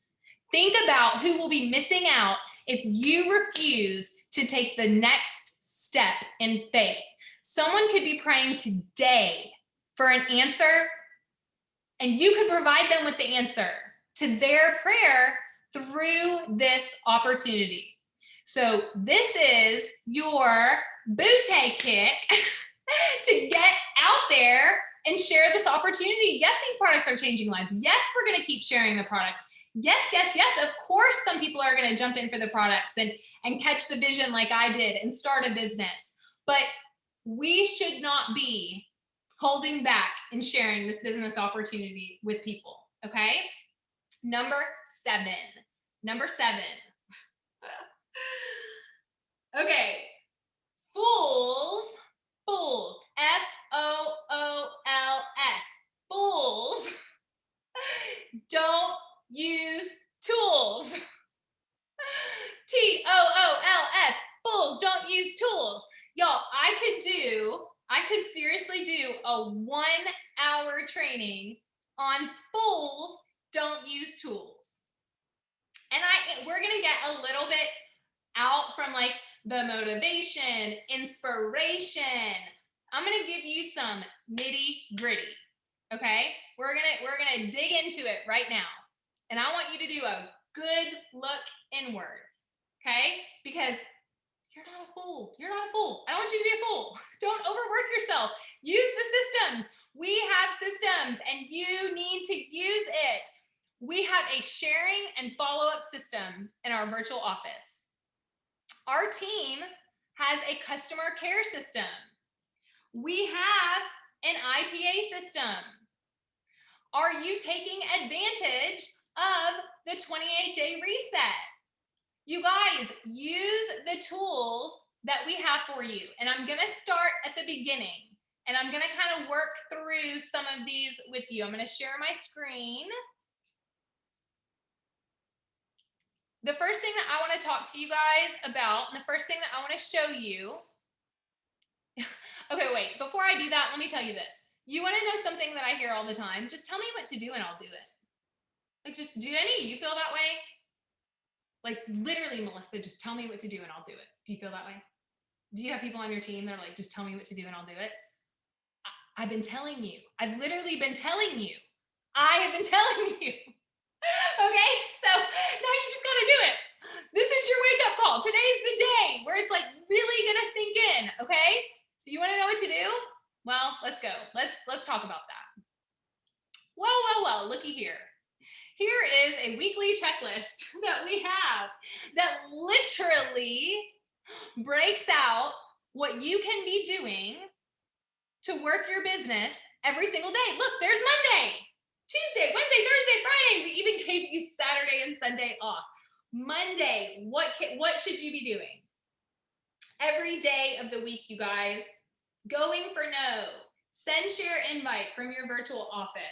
Speaker 1: Think about who will be missing out if you refuse to take the next step in faith. Someone could be praying today for an answer, and you could provide them with the answer to their prayer through this opportunity. So this is your bootay kick to get out there and share this opportunity. Yes, these products are changing lives. Yes, we're going to keep sharing the products. Yes, yes, yes. Of course, some people are going to jump in for the products and catch the vision like I did and start a business. But we should not be holding back and sharing this business opportunity with people. Okay. Number seven. Okay. Fools, F-O-O-L-S, fools don't use tools. T-O-O-L-S, fools don't use tools. Y'all, I could seriously do a 1 hour training on fools don't use tools. And we're gonna get a little bit out from like the motivation, inspiration. I'm gonna give you some nitty gritty. Okay, we're gonna dig into it right now, and I want you to do a good look inward. Okay, because you're not a fool. You're not a fool. I don't want you to be a fool. Don't overwork yourself. Use the systems. We have systems, and you need to use it. We have a sharing and follow-up system in our virtual office. Our team has a customer care system. We have an IPA system. Are you taking advantage of the 28-day reset? You guys, use the tools that we have for you. And I'm going to start at the beginning. And I'm going to kind of work through some of these with you. I'm going to share my screen. The first thing that I want to talk to you guys about, and the first thing that I want to show you. Okay, wait, before I do that, let me tell you this. You want to know something that I hear all the time? Just tell me what to do and I'll do it. Like, just do any, you feel that way? Like, literally, Melissa, just tell me what to do and I'll do it. Do you feel that way? Do you have people on your team that are like, just tell me what to do and I'll do it? I've been telling you. I've literally been telling you. I have been telling you. Okay, so now you just gotta do it. This is your wake-up call. Today's the day where it's like really gonna sink in, okay? So you wanna know what to do? Well, let's go. Let's talk about that. Well, looky here. Here is a weekly checklist that we have that literally breaks out what you can be doing to work your business every single day. Look, there's Monday, Tuesday, Wednesday, Thursday, Friday. We even gave you Saturday and Sunday off. Monday, what should you be doing? Every day of the week, you guys. Going for no. Send share invite from your virtual office.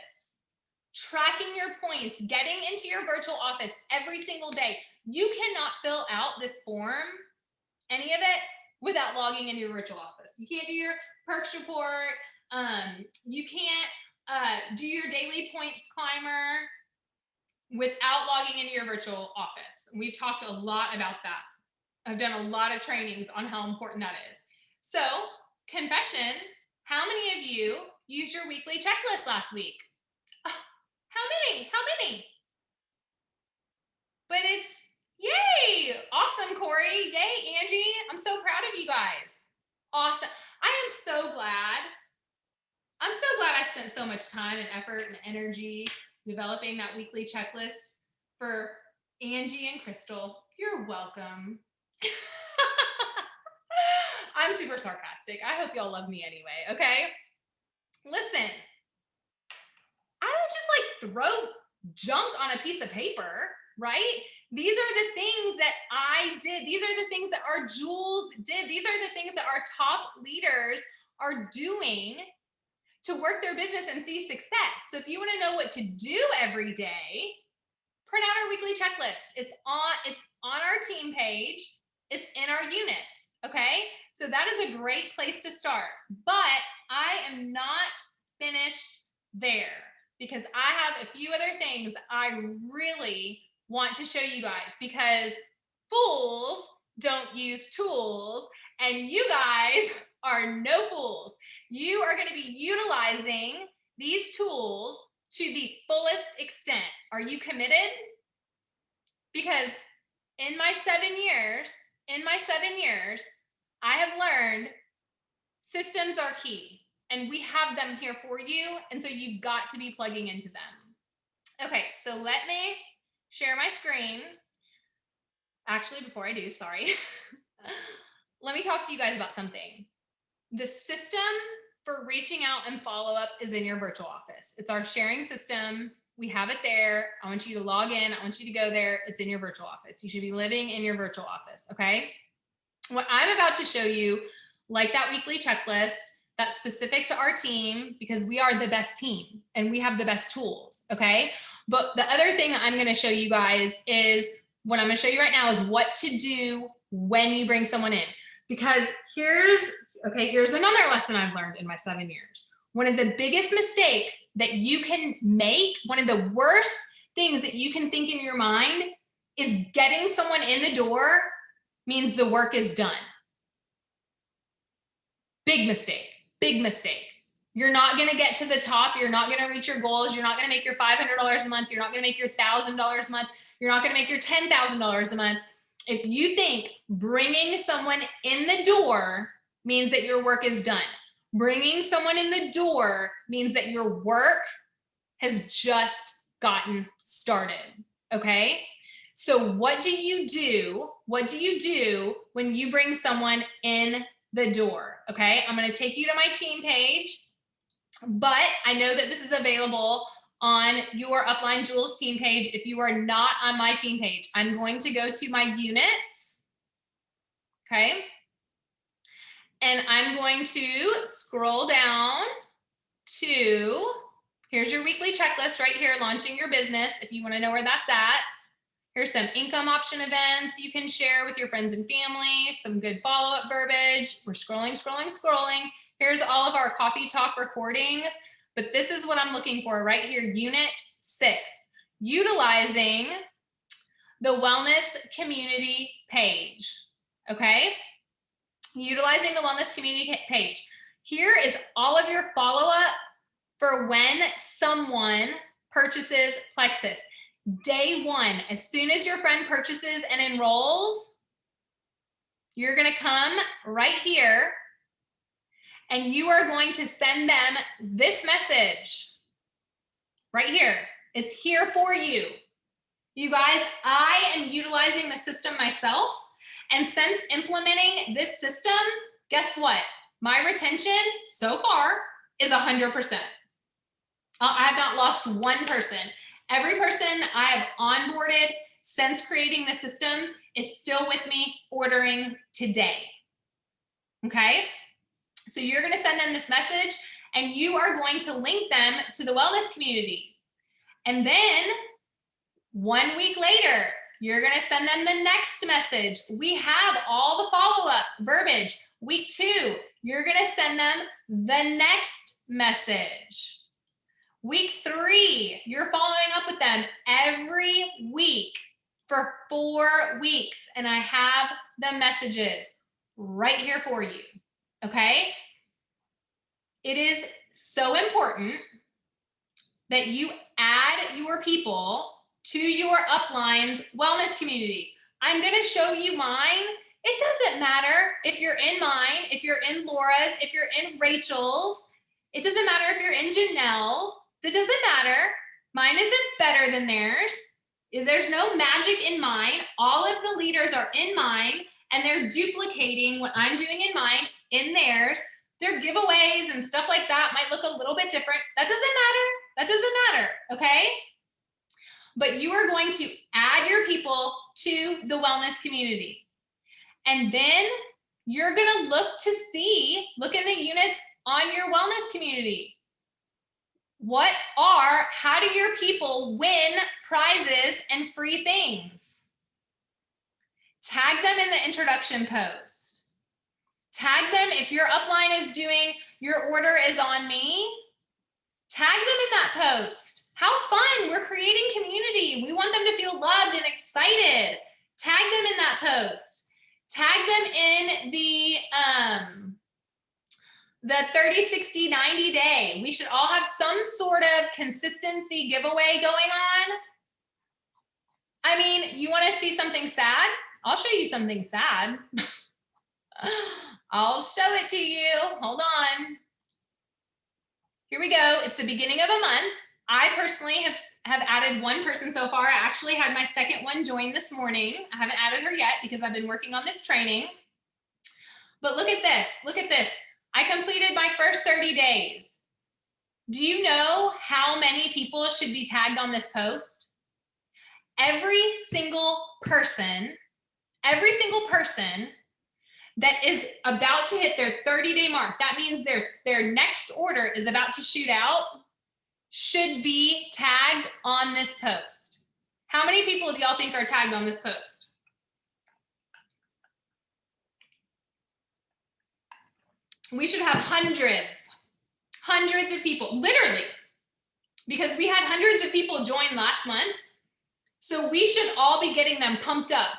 Speaker 1: Tracking your points, getting into your virtual office every single day. You cannot fill out this form, any of it, without logging into your virtual office. You can't do your perks report. You can't do your daily points climber without logging into your virtual office. We've talked a lot about that. I've done a lot of trainings on how important that is. So, confession, how many of you used your weekly checklist last week? How many? But it's, yay! Awesome, Corey. Yay, Angie. I'm so proud of you guys. Awesome. I am so glad. I'm so glad I spent so much time and effort and energy developing that weekly checklist for Angie and Crystal. You're welcome. I'm super sarcastic. I hope y'all love me anyway, okay? Listen, I don't just like throw junk on a piece of paper, right? These are the things that I did. These are the things that our Jules did. These are the things that our top leaders are doing to work their business and see success. So if you want to know what to do every day, print out our weekly checklist. It's on our team page. It's in our units, okay? So that is a great place to start. But I am not finished there because I have a few other things I really want to show you guys, because fools don't use tools and you guys are no fools. You are going to be utilizing these tools to the fullest extent. Are you committed? because in my 7 years, I have learned systems are key and we have them here for you. And so you've got to be plugging into them. Okay, so let me share my screen. Actually, before I do, sorry. Let me talk to you guys about something. The system for reaching out and follow up is in your virtual office. It's our sharing system. We have it there. I want you to log in. I want you to go there. It's in your virtual office. You should be living in your virtual office, okay? What I'm about to show you, like that weekly checklist, that's specific to our team because we are the best team and we have the best tools, okay? But the other thing that I'm gonna show you guys is, what I'm gonna show you right now is what to do when you bring someone in. Because here's another lesson I've learned in my 7 years. One of the biggest mistakes that you can make, one of the worst things that you can think in your mind is getting someone in the door means the work is done. Big mistake, big mistake. You're not gonna get to the top. You're not gonna reach your goals. You're not gonna make your $500 a month. You're not gonna make your $1,000 a month. You're not gonna make your $10,000 a month. If you think bringing someone in the door means that your work is done. Bringing someone in the door means that your work has just gotten started, okay? So what do you do? What do you do when you bring someone in the door, okay? I'm gonna take you to my team page, but I know that this is available on your Upline Jewels team page. If you are not on my team page, I'm going to go to my units, okay? And I'm going to scroll down to, here's your weekly checklist right here, launching your business, if you wanna know where that's at. Here's some income option events you can share with your friends and family, some good follow-up verbiage. We're scrolling, scrolling, scrolling. Here's all of our coffee talk recordings, but this is what I'm looking for right here, Unit 6, utilizing the wellness community page, okay? Utilizing the wellness community page. Here is all of your follow-up for when someone purchases Plexus. Day one, as soon as your friend purchases and enrolls, you're gonna come right here and you are going to send them this message right here. It's here for you. You guys, I am utilizing the system myself, and since implementing this system, guess what? My retention so far is 100%. I have not lost one person. Every person I have onboarded since creating the system is still with me ordering today, okay? So you're gonna send them this message and you are going to link them to the wellness community. And then 1 week later, you're gonna send them the next message. We have all the follow-up verbiage. Week 2, you're gonna send them the next message. Week 3, you're following up with them every week for 4 weeks. And I have the messages right here for you, okay? It is so important that you add your people to your upline's wellness community. I'm gonna show you mine. It doesn't matter if you're in mine, if you're in Laura's, if you're in Rachel's. It doesn't matter if you're in Janelle's. It doesn't matter. Mine isn't better than theirs. There's no magic in mine. All of the leaders are in mine and they're duplicating what I'm doing in mine in theirs. Their giveaways and stuff like that might look a little bit different. That doesn't matter. That doesn't matter, okay? But you are going to add your people to the wellness community. And then you're gonna look in the units on your wellness community. How do your people win prizes and free things? Tag them in the introduction post. Tag them if your upline is doing your order is on me. Tag them in that post. How fun, we're creating community. We want them to feel loved and excited. Tag them in that post. Tag them in the 30, 60, 90 day. We should all have some sort of consistency giveaway going on. I mean, you want to see something sad? I'll show you something sad. I'll show it to you. Hold on. Here we go. It's the beginning of a month. I personally have added one person so far. I actually had my second one join this morning. I haven't added her yet because I've been working on this training. But look at this. Look at this. I completed my first 30 days. Do you know how many people should be tagged on this post? Every single person that is about to hit their 30-day mark, that means their next order is about to shoot out, should be tagged on this post. How many people do y'all think are tagged on this post? We should have hundreds of people, literally, because we had hundreds of people join last month. So we should all be getting them pumped up.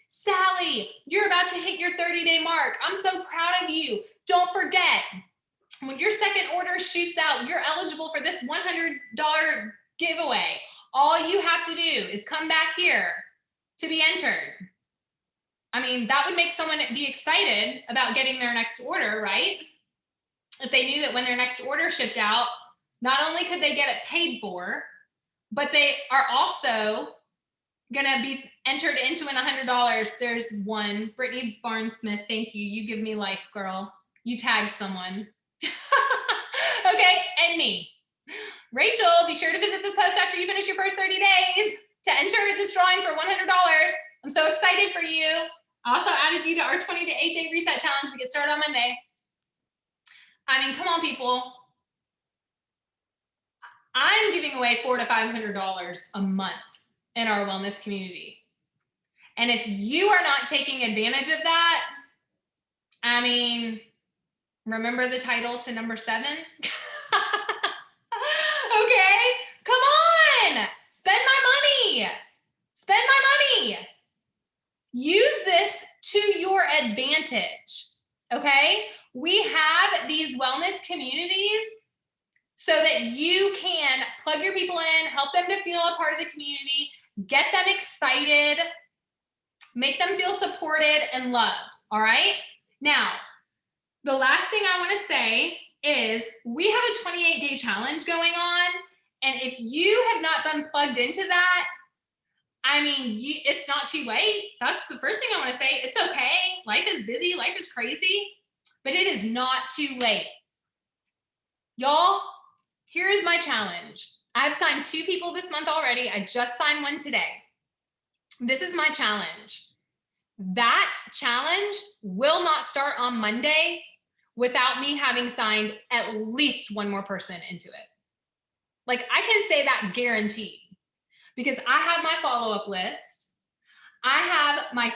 Speaker 1: Sally, you're about to hit your 30-day mark. I'm so proud of you. Don't forget, when your second order shoots out, you're eligible for this $100 giveaway. All you have to do is come back here to be entered. I mean, that would make someone be excited about getting their next order, right? If they knew that when their next order shipped out, not only could they get it paid for, but they are also gonna be entered into an $100. There's one, Brittany Barnesmith. Thank you. You give me life, girl. You tagged someone. Okay, and me. Rachel, be sure to visit this post after you finish your first 30 days to enter this drawing for $100. I'm so excited for you. I also added you to our 28-day reset challenge. We get started on Monday. I mean, come on, people. I'm giving away $400 to $500 a month in our wellness community. And if you are not taking advantage of that, I mean, remember the title to number 7? Okay, come on, spend my money. Spend my money. Use this to your advantage, okay? We have these wellness communities so that you can plug your people in, help them to feel a part of the community, get them excited, make them feel supported and loved, all right? Now, the last thing I want to say is we have a 28-day challenge going on, and if you have not been plugged into that, I mean, it's not too late. That's the first thing I want to say. It's okay. Life is busy. Life is crazy, but it is not too late. Y'all, here is my challenge. I've signed 2 people this month already. I just signed one today. This is my challenge. That challenge will not start on Monday without me having signed at least one more person into it. Like, I can say that guaranteed because I have my follow-up list. I have my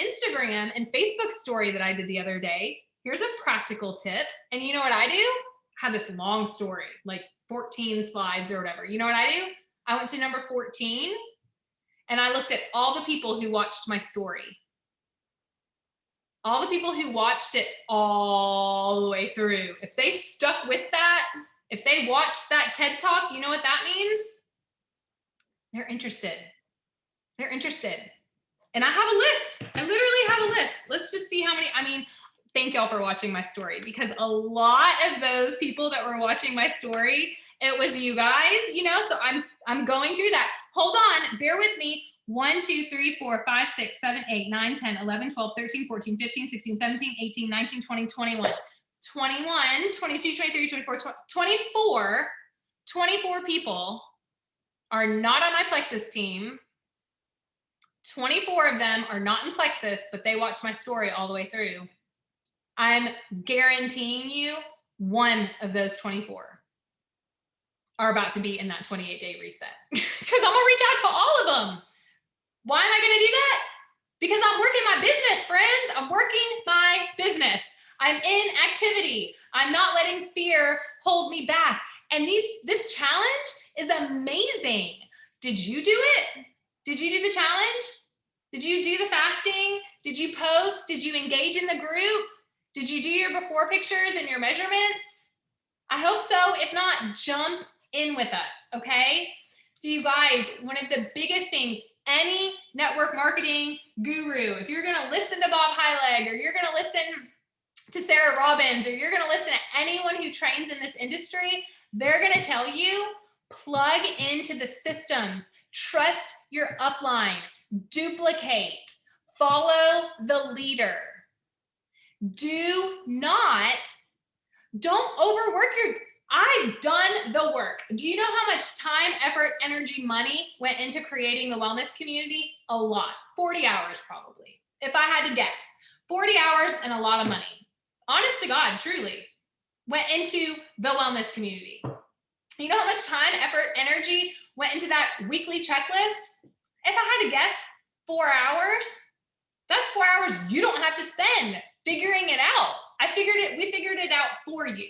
Speaker 1: Instagram and Facebook story that I did the other day. Here's a practical tip. And you know what I do? I have this long story, like 14 slides or whatever. You know what I do? I went to number 14 and I looked at all the people who watched my story. All the people who watched it all the way through. If they stuck with that, if they watched that TED Talk, you know what that means? They're interested. They're interested. And I have a list. I literally have a list. Let's just see how many. I mean, thank y'all for watching my story because a lot of those people that were watching my story, it was you guys, you know, so I'm going through that. Hold on, bear with me. 1, 2, 3, 4, 5, 6, 7, 8, 9, 10, 11, 12, 13, 14, 15, 16, 17, 18, 19, 20, 21, 21, 22, 23, 24, 24 people are not on my Plexus team. 24 of them are not in Plexus, but they watched my story all the way through. I'm guaranteeing you one of those 24 are about to be in that 28-day reset because I'm gonna reach out to all of them. Why am I gonna do that? Because I'm working my business, friends. I'm working my business. I'm in activity. I'm not letting fear hold me back. And this challenge is amazing. Did you do it? Did you do the challenge? Did you do the fasting? Did you post? Did you engage in the group? Did you do your before pictures and your measurements? I hope so. If not, jump in with us, okay? So you guys, one of the biggest things, any network marketing guru, if you're going to listen to Bob Heilig, or you're going to listen to Sarah Robbins, or you're going to listen to anyone who trains in this industry, they're going to tell you, plug into the systems, trust your upline, duplicate, follow the leader. Don't overwork I've done the work. Do you know how much time, effort, energy, money went into creating the wellness community? A lot. 40 hours probably. If I had to guess, 40 hours and a lot of money. Honest to God, truly, went into the wellness community. You know how much time, effort, energy went into that weekly checklist? If I had to guess, 4 hours. That's 4 hours you don't have to spend figuring it out. We figured it out for you.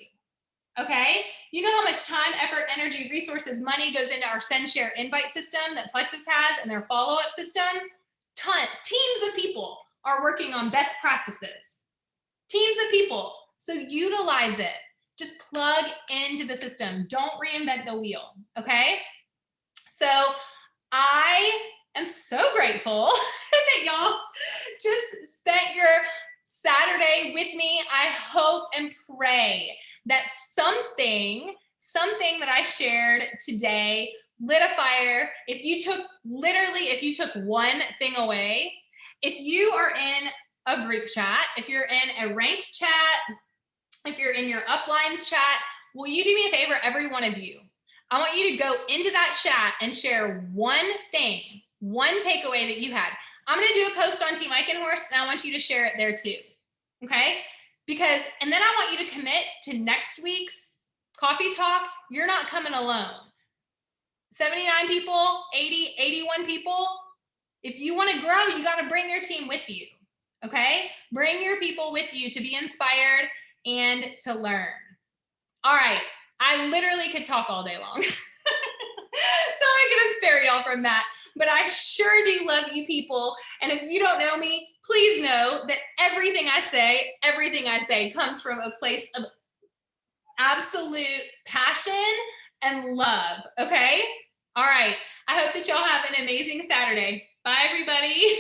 Speaker 1: Okay? You know how much time, effort, energy, resources, money goes into our send, share, invite system that Plexus has and their follow-up system? Teams of people are working on best practices. Teams of people. So utilize it. Just plug into the system. Don't reinvent the wheel. Okay? So I am so grateful that y'all just spent your Saturday with me. I hope and pray that something that I shared today lit a fire. If you took one thing away, if you are in a group chat, if you're in a rank chat, if you're in your uplines chat, will you do me a favor, every one of you? I want you to go into that chat and share one thing, one takeaway that you had. I'm going to do a post on Team Eichenhorst, and I want you to share it there too. Okay? And then I want you to commit to next week's coffee talk. You're not coming alone. 79 people, 80, 81 people. If you want to grow, you got to bring your team with you. Okay? Bring your people with you to be inspired and to learn. All right. I literally could talk all day long. So I'm going to spare y'all from that. But I sure do love you people. And if you don't know me, please know that everything I say comes from a place of absolute passion and love. Okay? All right. I hope that y'all have an amazing Saturday. Bye, everybody.